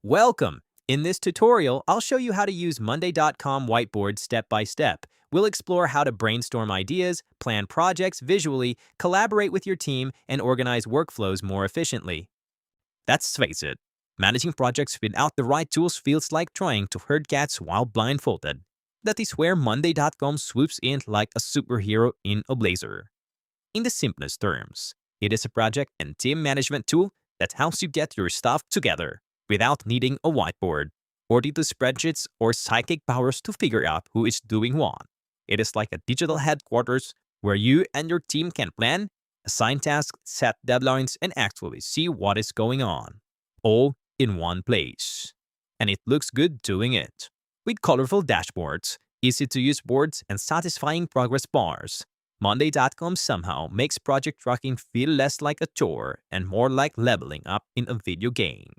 Welcome! In this tutorial, I'll show you how to use Monday.com Whiteboard step by step. We'll explore how to brainstorm ideas, plan projects visually, collaborate with your team, and organize workflows more efficiently. Let's face it, managing projects without the right tools feels like trying to herd cats while blindfolded. That is where Monday.com swoops in like a superhero in a blazer. In the simplest terms, it is a project and team management tool that helps you get your stuff together without needing a whiteboard, 42 spreadsheets, or psychic powers to figure out who is doing what. It is like a digital headquarters where you and your team can plan, assign tasks, set deadlines, and actually see what is going on, all in one place. And it looks good doing it. With colorful dashboards, easy-to-use boards, and satisfying progress bars, Monday.com somehow makes project tracking feel less like a chore and more like leveling up in a video game.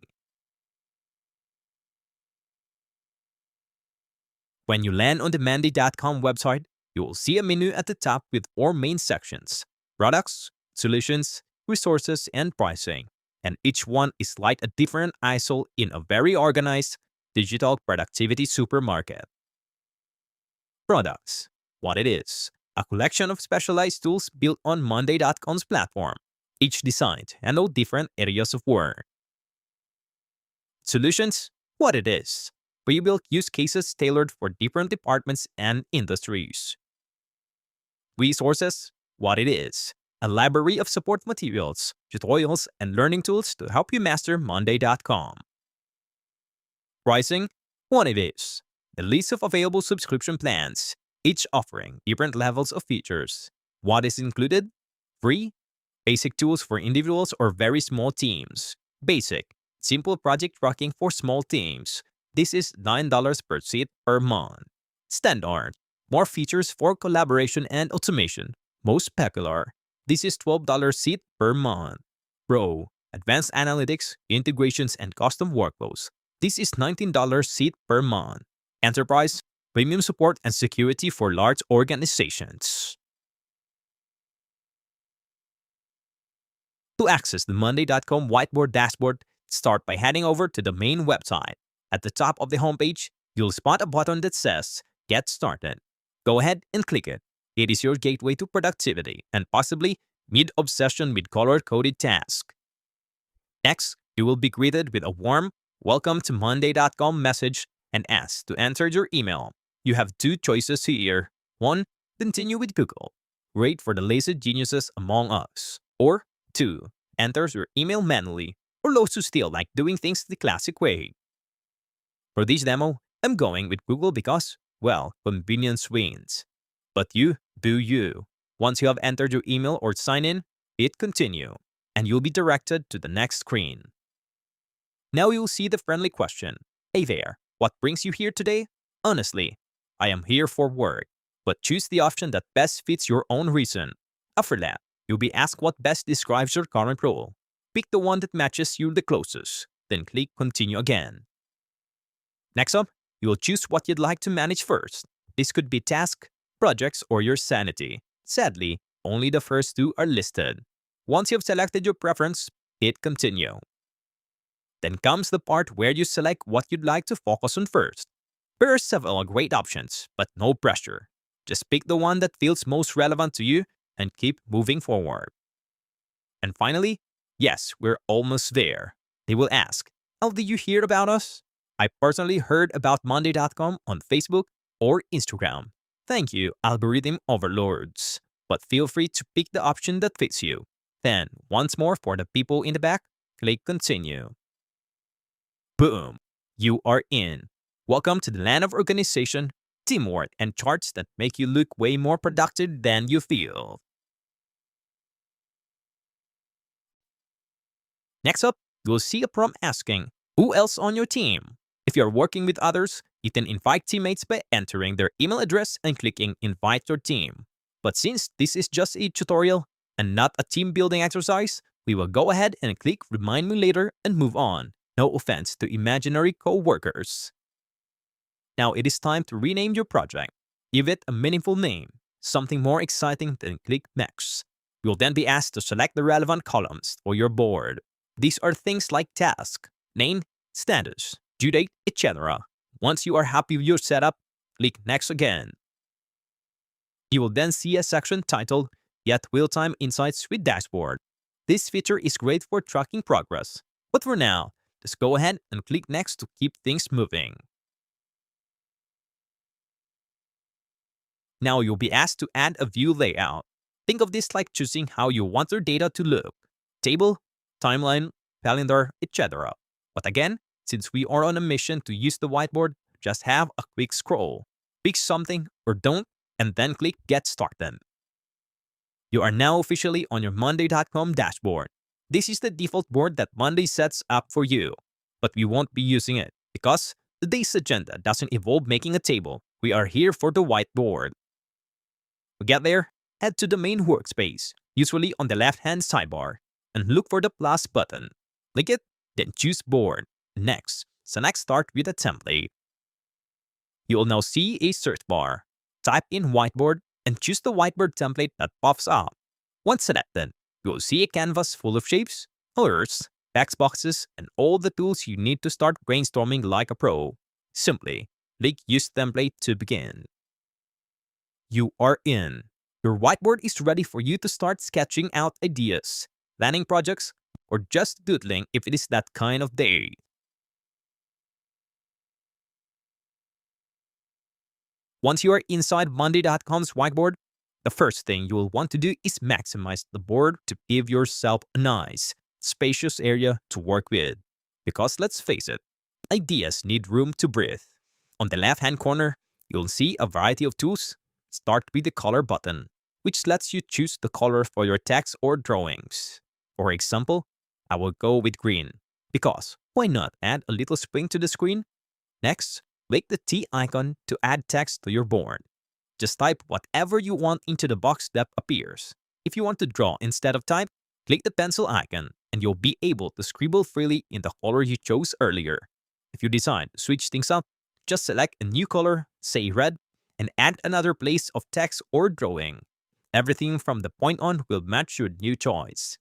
When you land on the Monday.com website, you will see a menu at the top with 4 main sections: products, solutions, resources, and pricing. And each one is like a different aisle in a very organized digital productivity supermarket. Products. What it is: a collection of specialized tools built on Monday.com's platform, each designed to handle different areas of work. Solutions. What it is: pre-built use cases tailored for different departments and industries. Resources. What it is: a library of support materials, tutorials, and learning tools to help you master Monday.com. Pricing. What it is: the list of available subscription plans, each offering different levels of features. What is included? Free, basic tools for individuals or very small teams. Basic, simple project tracking for small teams. This is $9 per seat per month. Standard, more features for collaboration and automation. Most popular, this is $12 seat per month. Pro, advanced analytics, integrations, and custom workflows. This is $19 seat per month. Enterprise, premium support and security for large organizations. To access the Monday.com Whiteboard dashboard, start by heading over to the main website. At the top of the homepage, you'll spot a button that says Get Started. Go ahead and click it. It is your gateway to productivity and possibly mid-obsession with color-coded tasks. Next, you will be greeted with a warm Welcome to Monday.com message and asked to enter your email. You have 2 choices here. 1. Continue with Google. Great for the lazy geniuses among us. Or 2. Enter your email manually, or those who still like doing things the classic way. For this demo, I'm going with Google because, well, convenience wins. But you do you. Once you have entered your email or sign in, hit continue, and you'll be directed to the next screen. Now you'll see the friendly question. Hey there, what brings you here today? Honestly, I am here for work, but choose the option that best fits your own reason. After that, you'll be asked what best describes your current role. Pick the one that matches you the closest, then click continue again. Next up, you will choose what you'd like to manage first. This could be tasks, projects, or your sanity. Sadly, only the first 2 are listed. Once you've selected your preference, hit continue. Then comes the part where you select what you'd like to focus on first. There are several great options, but no pressure. Just pick the one that feels most relevant to you and keep moving forward. And finally, yes, we're almost there. They will ask, how did you hear about us? I personally heard about Monday.com on Facebook or Instagram. Thank you, algorithm overlords. But feel free to pick the option that fits you. Then, once more for the people in the back, click continue. Boom! You are in. Welcome to the land of organization, teamwork, and charts that make you look way more productive than you feel. Next up, you'll see a prompt asking, who else on your team? If you're working with others, you can invite teammates by entering their email address and clicking Invite your team. But since this is just a tutorial and not a team building exercise, we will go ahead and click Remind Me Later and move on. No offense to imaginary co-workers. Now it is time to rename your project. Give it a meaningful name, something more exciting than click Next. You'll then be asked to select the relevant columns for your board. These are things like task, name, status, due date, etc. Once you are happy with your setup, click Next again. You will then see a section titled Get Real-Time Insights with Dashboard. This feature is great for tracking progress. But for now, just go ahead and click Next to keep things moving. Now you'll be asked to add a view layout. Think of this like choosing how you want your data to look: table, timeline, calendar, etc. But again, since we are on a mission to use the whiteboard, just have a quick scroll. Pick something or don't, and then click Get Started. You are now officially on your Monday.com dashboard. This is the default board that Monday sets up for you, but we won't be using it because today's agenda doesn't involve making a table. We are here for the whiteboard. To get there, head to the main workspace, usually on the left-hand sidebar, and look for the plus button. Click it, then choose Board. Next, select Start with a template. You will now see a search bar. Type in Whiteboard and choose the whiteboard template that pops up. Once selected, you will see a canvas full of shapes, colors, text boxes, and all the tools you need to start brainstorming like a pro. Simply click Use Template to begin. You are in. Your whiteboard is ready for you to start sketching out ideas, planning projects, or just doodling if it is that kind of day. Once you are inside Monday.com's whiteboard, the first thing you will want to do is maximize the board to give yourself a nice, spacious area to work with. Because let's face it, ideas need room to breathe. On the left-hand corner, you'll see a variety of tools. Start with the Color button, which lets you choose the color for your text or drawings. For example, I will go with green, because why not add a little spring to the screen? Next, click the T icon to add text to your board. Just type whatever you want into the box that appears. If you want to draw instead of type, click the pencil icon and you'll be able to scribble freely in the color you chose earlier. If you decide to switch things up, just select a new color, say red, and add another place of text or drawing. Everything from the point on will match your new choice.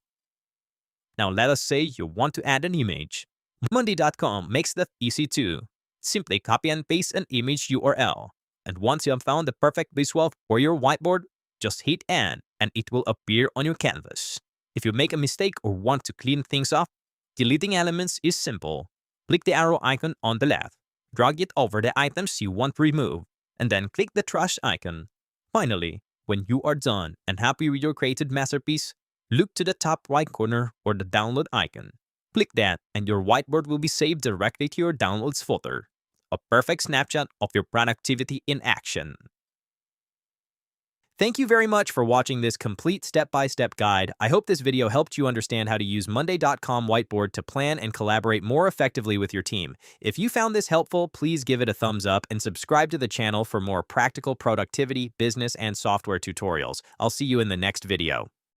Now let us say you want to add an image. Monday.com makes that easy too. Simply copy and paste an image URL. And once you have found the perfect visual for your whiteboard, just hit Add and it will appear on your canvas. If you make a mistake or want to clean things up, deleting elements is simple. Click the arrow icon on the left, drag it over the items you want to remove, and then click the trash icon. Finally, when you are done and happy with your created masterpiece, look to the top right corner or the download icon. Click that and your whiteboard will be saved directly to your downloads folder. A perfect snapshot of your productivity in action. Thank you very much for watching this complete step-by-step guide. I hope this video helped you understand how to use Monday.com Whiteboard to plan and collaborate more effectively with your team. If you found this helpful, please give it a thumbs up and subscribe to the channel for more practical productivity, business, and software tutorials. I'll see you in the next video.